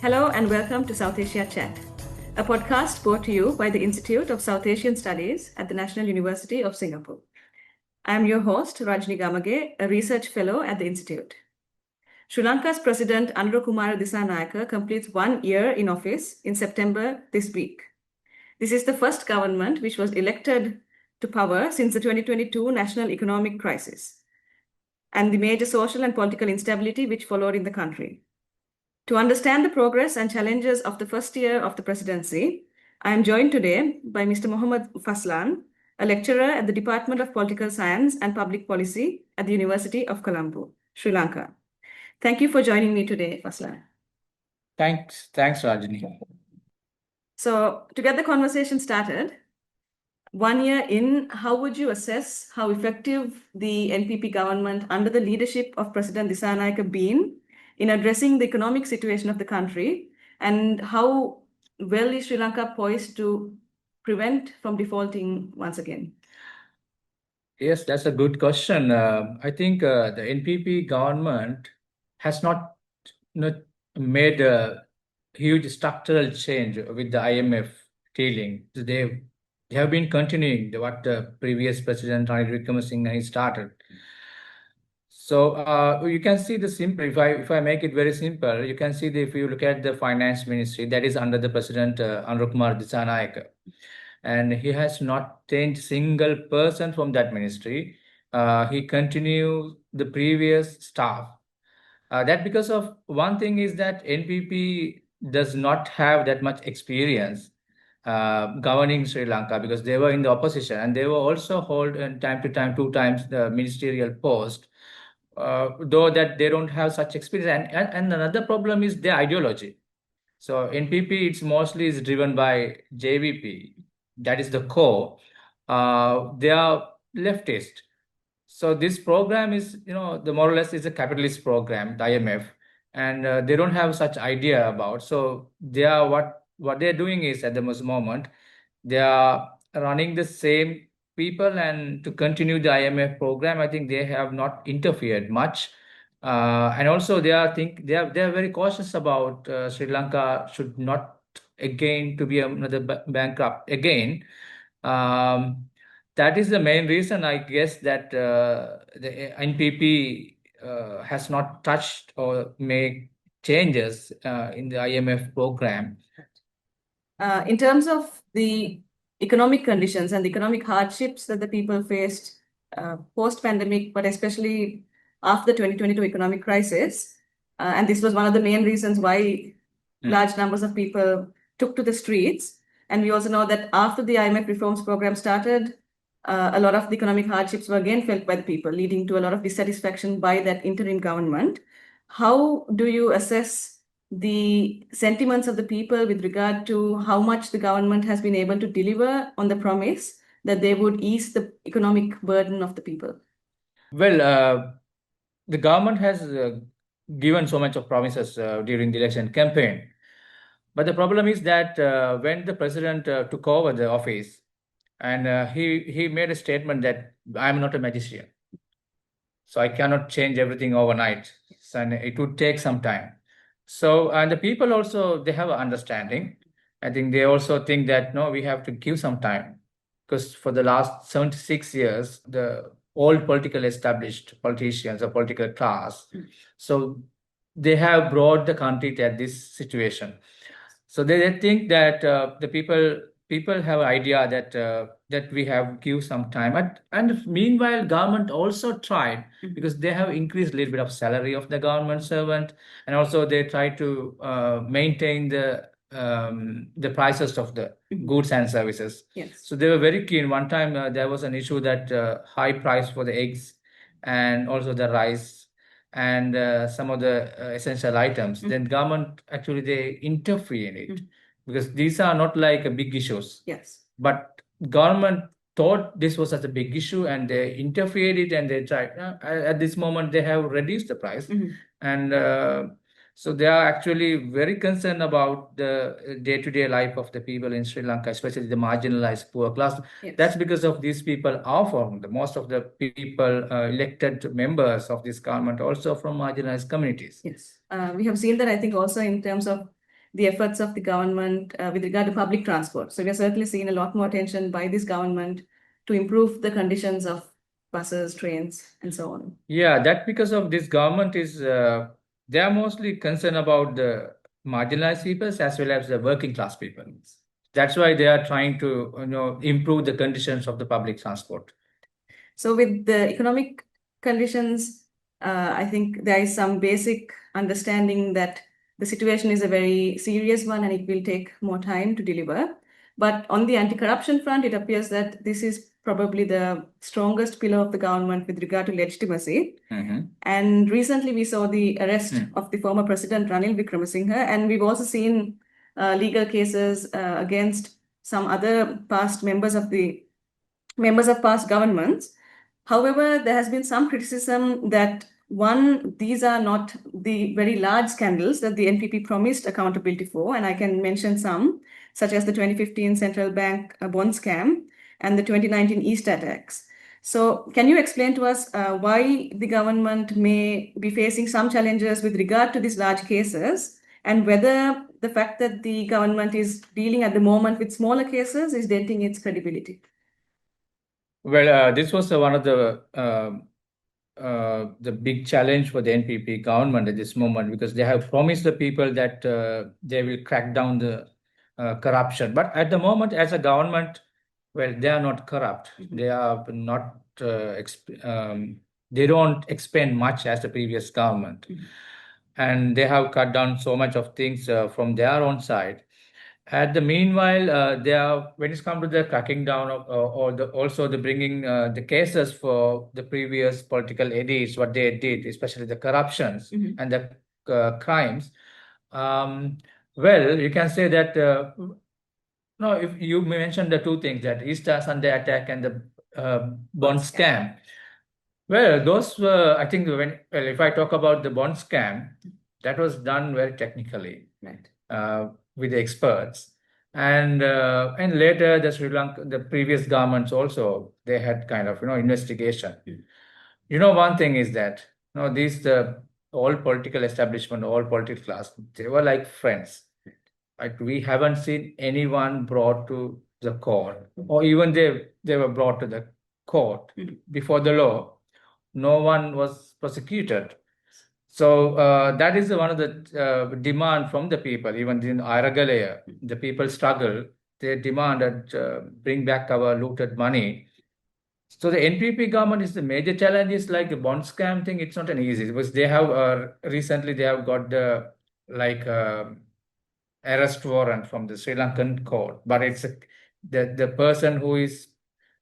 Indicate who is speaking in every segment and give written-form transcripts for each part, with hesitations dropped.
Speaker 1: Hello and welcome to South Asia Chat, a podcast brought to you by the Institute of South Asian Studies at the National University of Singapore. I am your host, Rajni Gamage, a research fellow at the Institute. Sri Lanka's President Anura Dissanayake completes 1 year in office in September this week. This is the first government which was elected to power since the 2022 national economic crisis and the major social and political instability which followed in the country. To understand the progress and challenges of the first year of the presidency, I am joined today by Mr. Mohamed Faslan, a lecturer at the Department of Political Science and Public Policy at the University of Colombo, Sri Lanka. Thank you for joining me today, Faslan.
Speaker 2: Thanks, Rajni.
Speaker 1: So, to get the conversation started, 1 year in, how would you assess how effective the NPP government under the leadership of President Dissanayake been in addressing the economic situation of the country, and how well is Sri Lanka poised to prevent from defaulting once again?
Speaker 2: Yes, that's a good question. I think the NPP government has not made a huge structural change with the IMF dealing. They have been continuing what the previous president Rajni Gamage started. So you can see the simple. If I make it very simple, you can see if you look at the finance ministry that is under the president Anura Dissanayake, and he has not changed single person from that ministry. He continues the previous staff. That because of one thing is that NPP does not have that much experience governing Sri Lanka, because they were in the opposition and they were also hold time to time 2 times the ministerial post, though that they don't have such experience. And another problem is their ideology. So NPP it's mostly is driven by JVP, that is the core. They are leftist. So this program is, the more or less is a capitalist program, the IMF, and they don't have such idea about. So they are what they're doing is at the moment they are running the same people, and to continue the IMF program, I think they have not interfered much. And also they are very cautious about Sri Lanka should not again to be another bankrupt again. That is the main reason, I guess, that the NPP has not touched or made changes in the IMF program.
Speaker 1: In terms of the economic conditions and the economic hardships that the people faced post-pandemic, but especially after the 2022 economic crisis, and this was one of the main reasons why large numbers of people took to the streets. And we also know that after the IMF reforms program started, a lot of the economic hardships were again felt by the people, leading to a lot of dissatisfaction by that interim government. How do you assess the sentiments of the people with regard to how much the government has been able to deliver on the promise that they would ease the economic burden of the people?
Speaker 2: Well, the government has given so much of promises during the election campaign. But the problem is that when the president took over the office, and he made a statement that I'm not a magician, so I cannot change everything overnight, and it would take some time. So, and the people also, they have an understanding. I think they also think that, no, we have to give some time, because for the last 76 years, the old political established politicians or political class, so they have brought the country to this situation. So they think that the people have idea that we have give some time, and meanwhile government also tried, because they have increased a little bit of salary of the government servant, and also they try to maintain the prices of the goods and services.
Speaker 1: Yes.
Speaker 2: So they were very keen. One time there was an issue that high price for the eggs and also the rice and some of the essential items. Then government actually they interfere in it, because these are not like a big issues.
Speaker 1: Yes.
Speaker 2: But government thought this was such a big issue, and they interfered it, and they tried. At this moment, they have reduced the price, and so they are actually very concerned about the day-to-day life of the people in Sri Lanka, especially the marginalized poor class.
Speaker 1: Yes.
Speaker 2: That's because of these people are from most of the people elected members of this government also from marginalized communities.
Speaker 1: Yes. We have seen that, I think, also in terms of the efforts of the government with regard to public transport. So we are certainly seeing a lot more attention by this government to improve the conditions of buses, trains, and so on.
Speaker 2: Yeah, that because of this government is they are mostly concerned about the marginalized people as well as the working class people. That's why they are trying to improve the conditions of the public transport.
Speaker 1: So with the economic conditions, I think there is some basic understanding that the situation is a very serious one and it will take more time to deliver. But on the anti-corruption front, it appears that this is probably the strongest pillar of the government with regard to legitimacy. And recently we saw the arrest of the former president Ranil Wickremesinghe, and we've also seen legal cases against some other past members of past governments. However, there has been some criticism that these are not the very large scandals that the NPP promised accountability for, and I can mention some, such as the 2015 central bank bond scam and the 2019 East attacks. So can you explain to us why the government may be facing some challenges with regard to these large cases, and whether the fact that the government is dealing at the moment with smaller cases is denting its credibility?
Speaker 2: Well, this was one of the big challenge for the NPP government at this moment, because they have promised the people that they will crack down the corruption. But at the moment, as a government, well, they are not corrupt. They are not. They don't expend much as the previous government, and they have cut down so much of things from their own side. At the meanwhile, they are, when it's come to the cracking down of, also the bringing the cases for the previous political edicts, what they did, especially the corruptions and the crimes. Well, you can say that no, if you mentioned the two things, that Easter Sunday attack and the bond scam. Well, those were, I think, if I talk about the bond scam, that was done very technically.
Speaker 1: Right.
Speaker 2: With the experts, and later the previous governments also, they had kind of investigation. One thing is that the all political establishment, all political class, they were like friends. Like, we haven't seen anyone brought to the court, or even they were brought to the court before the law. No one was prosecuted. So that is one of the demand from the people. Even in Aragalaya, the people struggle. They demanded bring back our looted money. So the NPP government is the major challenge. Is like the bond scam thing. It's not an easy, because they have recently they have got the arrest warrant from the Sri Lankan court, but it's the person who is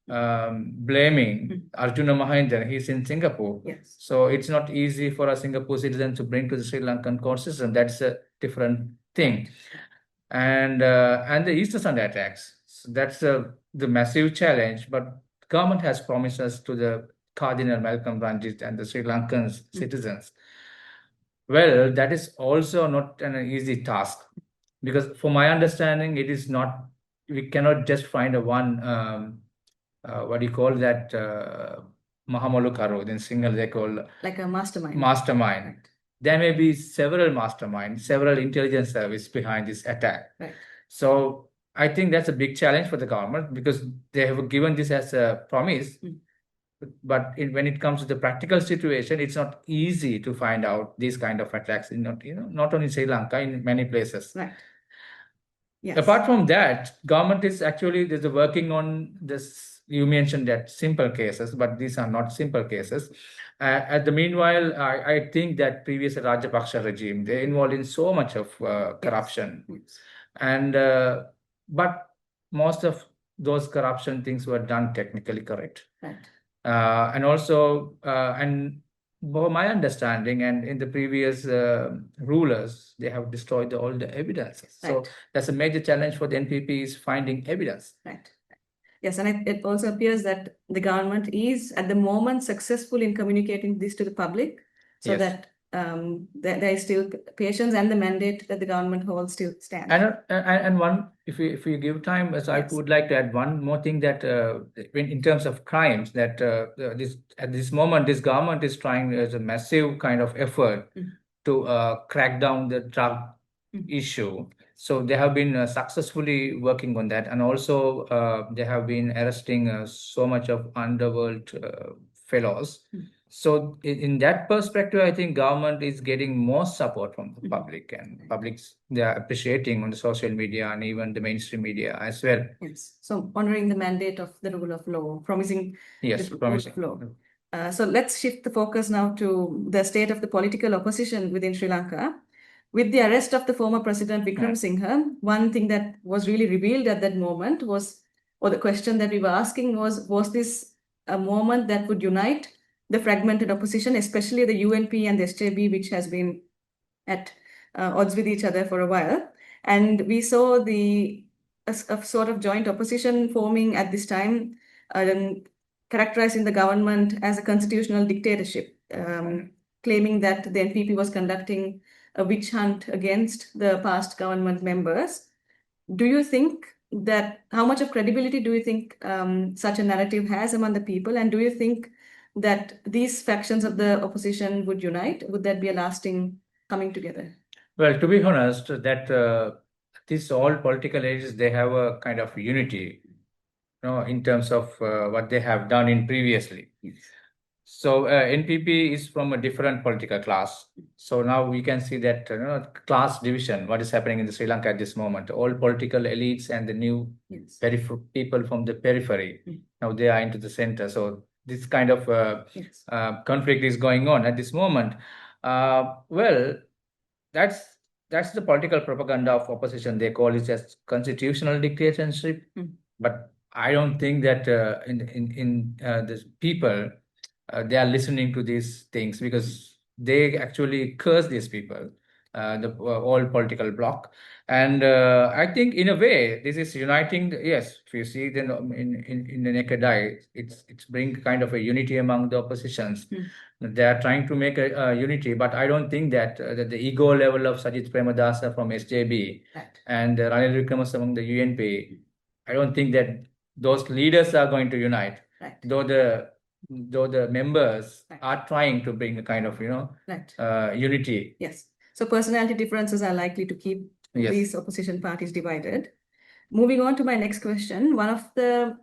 Speaker 2: blaming Arjuna Mahendra, he's in Singapore.
Speaker 1: Yes.
Speaker 2: So it's not easy for a Singapore citizen to bring to the Sri Lankan court system. That's a different thing. And the Easter Sunday attacks, so that's the massive challenge. But government has promised us to the Cardinal Malcolm Ranjit and the Sri Lankan citizens. Well, that is also not an easy task, because for my understanding, it is not, we cannot just find a one what do you call that? Mahamalu Karo, in Single they call
Speaker 1: like a mastermind.
Speaker 2: Mastermind. There may be several masterminds, several intelligence service behind this attack.
Speaker 1: Right.
Speaker 2: So I think that's a big challenge for the government, because they have given this as a promise. But when it comes to the practical situation, it's not easy to find out these kind of attacks in not only Sri Lanka, in many places.
Speaker 1: Right. Yes.
Speaker 2: Apart from that, government is actually working on this. You mentioned that simple cases, but these are not simple cases. At the meanwhile, I think that previous Rajapaksa regime, they're involved in so much of corruption.
Speaker 1: Yes.
Speaker 2: And but most of those corruption things were done technically correct.
Speaker 1: Right.
Speaker 2: And also, and for my understanding, and in the previous rulers, they have destroyed all the evidences.
Speaker 1: Right.
Speaker 2: So that's a major challenge for the NPP, is finding evidence.
Speaker 1: Right. Yes, and it also appears that the government is at the moment successful in communicating this to the public, so
Speaker 2: Yes.
Speaker 1: that there is still patience, and the mandate that the government holds still stands.
Speaker 2: And one, if you give time, so I
Speaker 1: Yes.
Speaker 2: would like to add one more thing, that in terms of crimes, that at this moment, this government is trying as a massive kind of effort to crack down the drug issue. So they have been successfully working on that, and also they have been arresting so much of underworld fellows. So in that perspective, I think government is getting more support from the public, and publics, they are appreciating on the social media and even the mainstream media as well.
Speaker 1: Yes. So honoring the mandate of the rule of law, promising
Speaker 2: Yes,
Speaker 1: the
Speaker 2: promising.
Speaker 1: rule of law. So let's shift the focus now to the state of the political opposition within Sri Lanka. With the arrest of the former president Vikram Singha, one thing that was really revealed at that moment was, or the question that we were asking was this a moment that would unite the fragmented opposition, especially the UNP and the SJB, which has been at odds with each other for a while. And we saw a sort of joint opposition forming at this time, characterizing the government as a constitutional dictatorship, claiming that the NPP was conducting a witch hunt against the past government members. Do you think that, how much of credibility do you think such a narrative has among the people? And do you think that these factions of the opposition would unite? Would that be a lasting coming together?
Speaker 2: Well, to be honest, that these all political ages, they have a kind of unity, in terms of what they have done in previously.
Speaker 1: Yes.
Speaker 2: So NPP is from a different political class. So now we can see that class division, what is happening in the Sri Lanka at this moment. All political elites and the new people from the periphery, now they are into the center. So this kind of conflict is going on at this moment. Well, that's the political propaganda of opposition. They call it as constitutional dictatorship, but I don't think that in the people they are listening to these things, because they actually curse these people, the all political bloc. And I think in a way this is uniting. Yes, if you see then in the naked eye, it's bring kind of a unity among the oppositions. They are trying to make a unity, but I don't think that the ego level of Sajith Premadasa from SJB and Ranil Wickremesinghe among the UNP, I don't think that those leaders are going to unite. Though the members are trying to bring a kind of unity.
Speaker 1: Yes. So personality differences are likely to keep these opposition parties divided. Moving on to my next question, one of the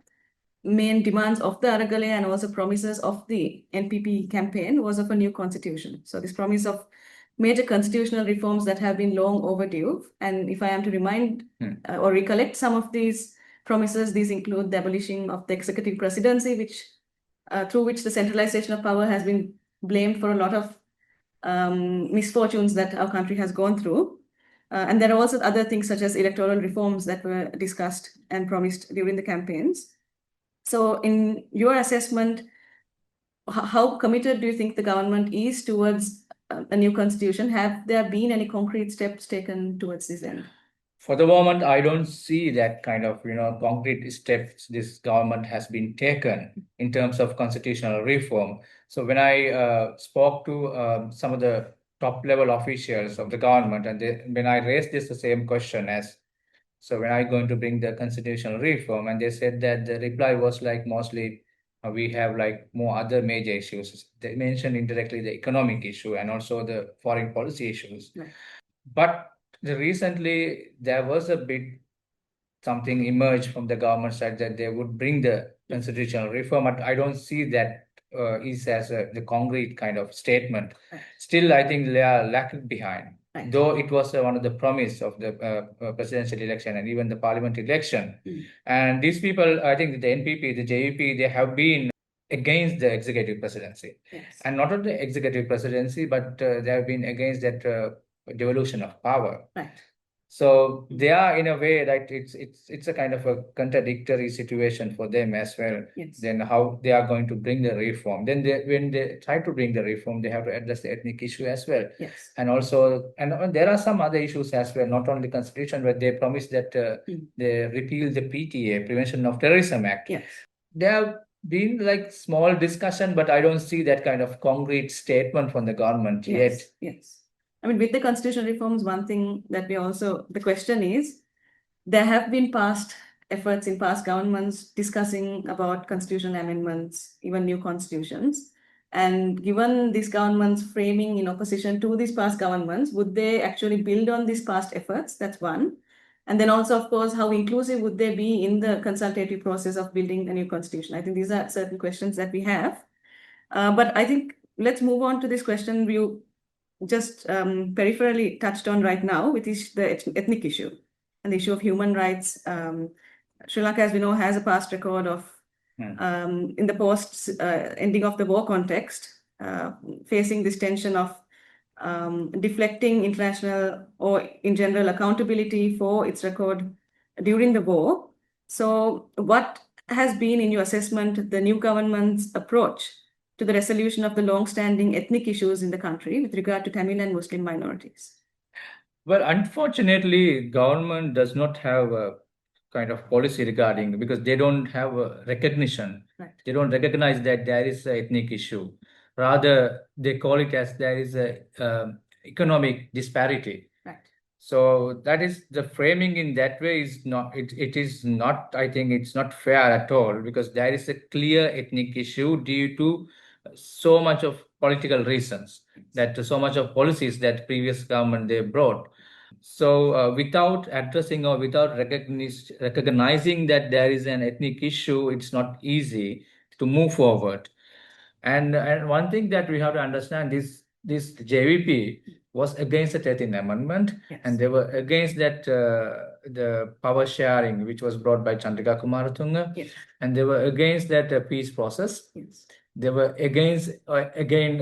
Speaker 1: main demands of the Aragale and also promises of the NPP campaign was of a new constitution. So this promise of major constitutional reforms that have been long overdue. And if I am to remind or recollect some of these promises, these include the abolishing of the executive presidency, which through which the centralization of power has been blamed for a lot of misfortunes that our country has gone through. And there are also other things such as electoral reforms that were discussed and promised during the campaigns. So in your assessment, how committed do you think the government is towards a new constitution? Have there been any concrete steps taken towards this end?
Speaker 2: For the moment, I don't see that kind of concrete steps this government has been taken in terms of constitutional reform. So when I spoke to some of the top level officials of the government, and when I raised the same question as, so when are you going to bring the constitutional reform, and they said that the reply was like mostly we have like more other major issues. They mentioned indirectly the economic issue and also the foreign policy issues. But recently there was a bit something emerged from the government side that they would bring the constitutional reform, but I don't see that is as the concrete kind of statement. Still, I think they are lacking behind. Though it was one of the promise of the presidential election and even the parliament election. And these people, I think the NPP, the JUP, they have been against the executive presidency. And not only the executive presidency, but they have been against that devolution of power. So they are in a way that it's a kind of a contradictory situation for them as well. Then how they are going to bring the reform? Then when they try to bring the reform, they have to address the ethnic issue as well. And also, and there are some other issues as well, not only constitution, but they promised that they repeal the PTA, Prevention of Terrorism Act. There have been like small discussion, but I don't see that kind of concrete statement from the government yet.
Speaker 1: I mean, with the constitutional reforms, one thing that the question is, there have been past efforts in past governments discussing about constitutional amendments, even new constitutions. And given these governments framing in opposition to these past governments, would they actually build on these past efforts? That's one. And then also, of course, how inclusive would they be in the consultative process of building a new constitution? I think these are certain questions that we have. But I think let's move on to this question you just peripherally touched on right now, which is the ethnic issue and the issue of human rights. Sri Lanka, as we know, has a past record of, in the post ending of the war context, facing this tension of deflecting international or in general accountability for its record during the war. So what has been, in your assessment, the new government's approach to the resolution of the long-standing ethnic issues in the country with regard to Tamil and Muslim minorities?
Speaker 2: Well, unfortunately, government does not have a kind of policy regarding, because they don't have a recognition.
Speaker 1: Right.
Speaker 2: They don't recognize that there is an ethnic issue. Rather, they call it as there is a economic disparity.
Speaker 1: Right.
Speaker 2: So that is the framing in that way is not, it is not, I think it's not fair at all, because there is a clear ethnic issue due to so much of political reasons, that so much of policies that previous government they brought. So without addressing or without recognizing that there is an ethnic issue, it's not easy to move forward. And one thing that we have to understand is this JVP was against the 13th Amendment,
Speaker 1: Yes.
Speaker 2: and they were against that the power sharing which was brought by Chandrika Kumaratunga,
Speaker 1: Yes.
Speaker 2: and they were against that peace process.
Speaker 1: Yes.
Speaker 2: They were against again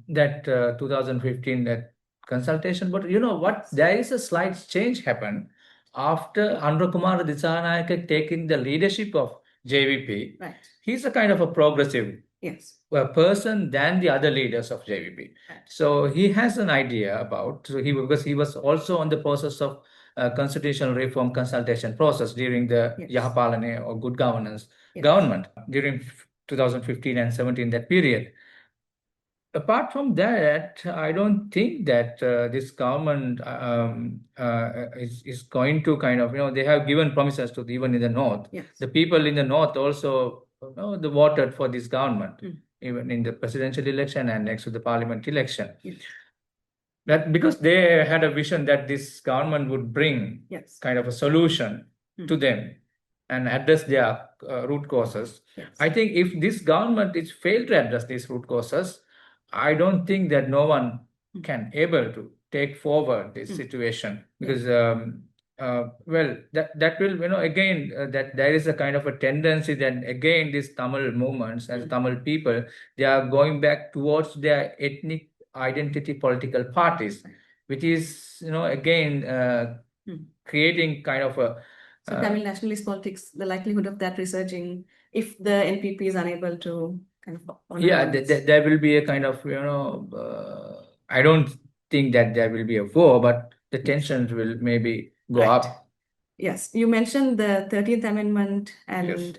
Speaker 2: that 2015 that consultation. But you know what? There is a slight change happened after Anura Dissanayake taking the leadership of JVP.
Speaker 1: Right.
Speaker 2: He's a kind of a progressive
Speaker 1: Yes.
Speaker 2: person than the other leaders of JVP.
Speaker 1: Right.
Speaker 2: So he has an idea about, so because he was also on the process of constitutional reform consultation process during the
Speaker 1: Yes.
Speaker 2: Yahapalane or good governance
Speaker 1: Yes.
Speaker 2: government during 2015 and 17, that period. Apart from that, I don't think that this government is going to kind of, they have given promises to even in the north.
Speaker 1: Yes.
Speaker 2: The people in the north also, they voted for this government, even in the presidential election and next to the parliament election.
Speaker 1: Yes.
Speaker 2: That because they had a vision that this government would bring
Speaker 1: Yes.
Speaker 2: kind of a solution to them and address their root causes.
Speaker 1: Yes.
Speaker 2: I think if this government is failed to address these root causes, I don't think that no one can able to take forward this situation, because well, that will, again, that there is a kind of a tendency that again these Tamil movements and Tamil people, they are going back towards their ethnic identity political parties, which is, again creating kind of a
Speaker 1: so Tamil nationalist politics, the likelihood of that resurging if the NPP is unable to kind of honor
Speaker 2: there will be a kind of, I don't think that there will be a war, but the tensions will maybe go up.
Speaker 1: Yes, you mentioned the 13th Amendment, and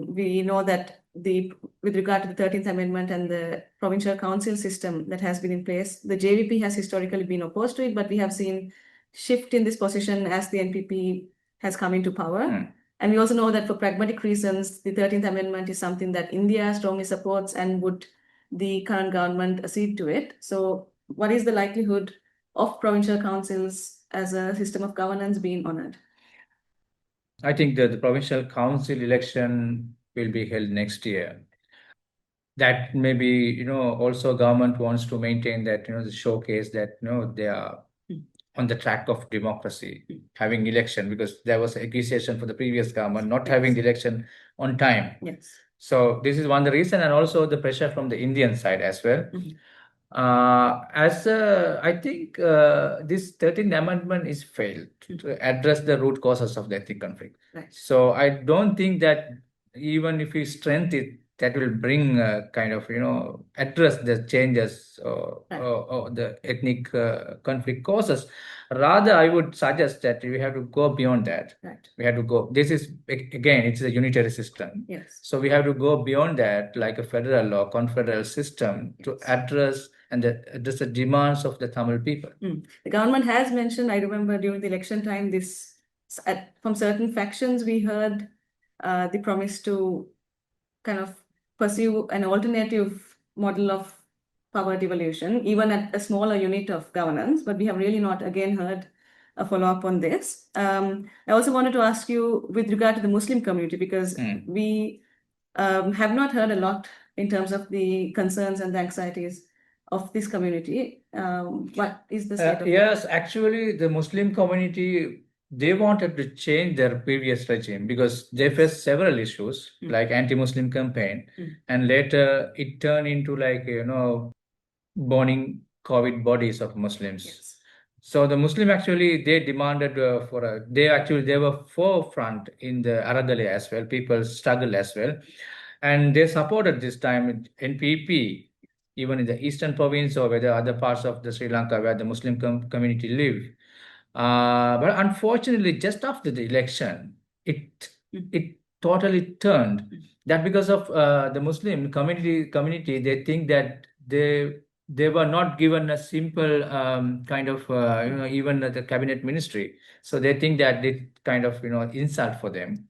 Speaker 1: we know that with regard to the 13th Amendment and the provincial council system that has been in place, the JVP has historically been opposed to it, but we have seen shift in this position as the NPP has come into power. And we also know that for pragmatic reasons, the 13th Amendment is something that India strongly supports, and would the current government accede to it? So what is the likelihood of provincial councils as a system of governance being honored?
Speaker 2: I think that the provincial council election will be held next year. That maybe, also government wants to maintain that, the showcase that, they are on the track of democracy, having election, because there was accusation for the previous government not having the election on time.
Speaker 1: Yes.
Speaker 2: So this is one the reason, and also the pressure from the Indian side as well. I think this 13th Amendment is failed to address the root causes of the ethnic conflict.
Speaker 1: Right.
Speaker 2: So I don't think that even if we strengthen it, that will bring kind of, address the changes or the ethnic conflict causes. Rather, I would suggest that we have to go beyond that.
Speaker 1: Right.
Speaker 2: We have to go. This is, again, it's a unitary system.
Speaker 1: Yes.
Speaker 2: So we have to go beyond that, like a federal or confederal system, to address address the demands of the Tamil people.
Speaker 1: The government has mentioned, I remember during the election time, from certain factions, we heard the promise to kind of pursue an alternative model of power devolution, even at a smaller unit of governance. But we have really not again heard a follow-up on this. I also wanted to ask you with regard to the Muslim community, because we have not heard a lot in terms of the concerns and the anxieties of this community. What is the state of
Speaker 2: Yes, actually, the Muslim community, they wanted to change their previous regime because they faced several issues like anti-Muslim campaign, and later it turned into like, burning COVID bodies of Muslims.
Speaker 1: Yes.
Speaker 2: So the Muslim actually, they demanded they were forefront in the Aradale as well. People struggled as well. And they supported this time NPP, even in the eastern province or whether other parts of the Sri Lanka where the Muslim community live. But unfortunately, just after the election, it totally turned. That because of the Muslim community, they think that they were not given a simple kind of even the cabinet ministry, so they think that it kind of insult for them.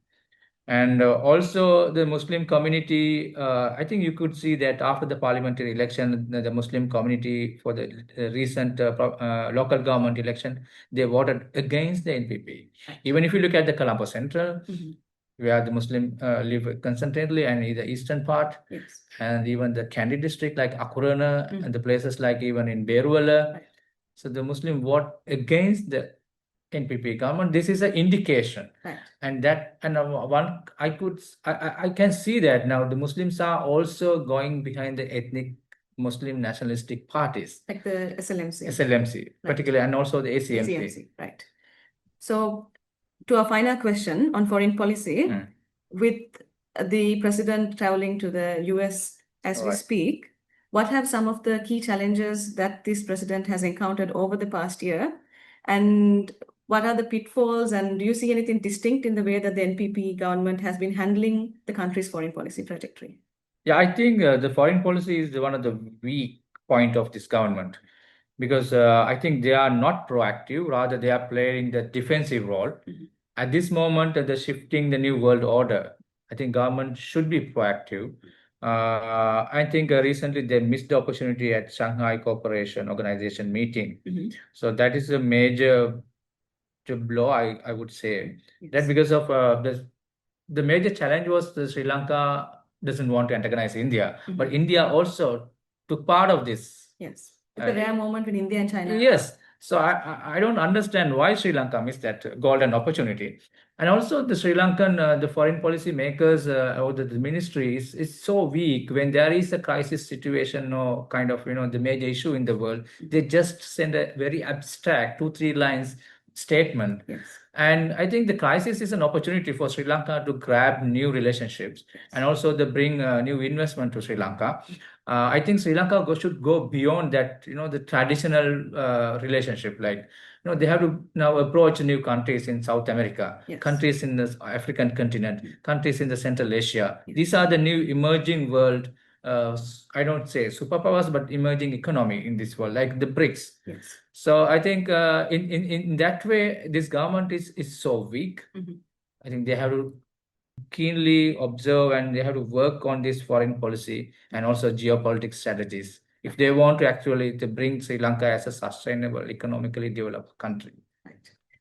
Speaker 2: And also the Muslim community, I think you could see that after the parliamentary election, the Muslim community for the recent local government election, they voted against the NPP. Even if you look at the Colombo Central, where the Muslim live concentratedly, and in the eastern part, and even the Kandy district like Akurana, and the places like even in Beruwala. So the Muslim vote against the NPP government. This is an indication, and I can see that now the Muslims are also going behind the ethnic Muslim nationalistic parties,
Speaker 1: like the SLMC,
Speaker 2: particularly, and also the ACMC.
Speaker 1: Right. So, to a final question on foreign policy, with the president traveling to the US as we speak, what have some of the key challenges that this president has encountered over the past year, and what are the pitfalls, and do you see anything distinct in the way that the NPP government has been handling the country's foreign policy trajectory?
Speaker 2: Yeah, I think the foreign policy is one of the weak point of this government, because I think they are not proactive, rather they are playing the defensive role. At this moment, they're shifting the new world order. I think government should be proactive. I think recently they missed the opportunity at Shanghai Cooperation Organization meeting. So that is a major blow, I would say. That because of the major challenge was the Sri Lanka doesn't want to antagonize India, but India also took part of this.
Speaker 1: Yes, it's a rare moment when India and China.
Speaker 2: Yes. So I don't understand why Sri Lanka missed that golden opportunity. And also the Sri Lankan, the foreign policy makers or the ministry is so weak when there is a crisis situation or kind of, the major issue in the world. They just send a very abstract 2-3 lines statement. And I think the crisis is an opportunity for Sri Lanka to grab new relationships and also to bring new investment to Sri Lanka. I think Sri Lanka should go beyond that, the traditional relationship. Like, they have to now approach new countries in South America, countries in the African continent, countries in the Central Asia. These are the new emerging world, I don't say superpowers, but emerging economy in this world, like the BRICS. So I think in that way, this government is so weak. I think they have to keenly observe and they have to work on this foreign policy and also geopolitics strategies if they want to actually to bring Sri Lanka as a sustainable, economically developed country.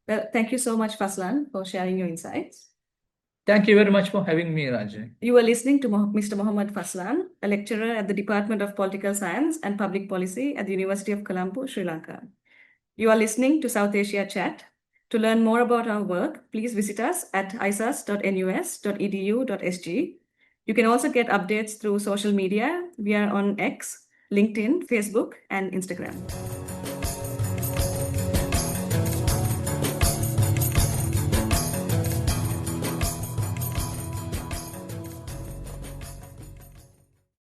Speaker 1: Well, thank you so much, Faslan, for sharing your insights.
Speaker 2: Thank you very much for having me, Rajni.
Speaker 1: You are listening to Mr. Mohamed Faslan, a lecturer at the Department of Political Science and Public Policy at the University of Colombo, Sri Lanka. You are listening to South Asia Chat. To learn more about our work, please visit us at isas.nus.edu.sg. You can also get updates through social media. We are on X, LinkedIn, Facebook, and Instagram.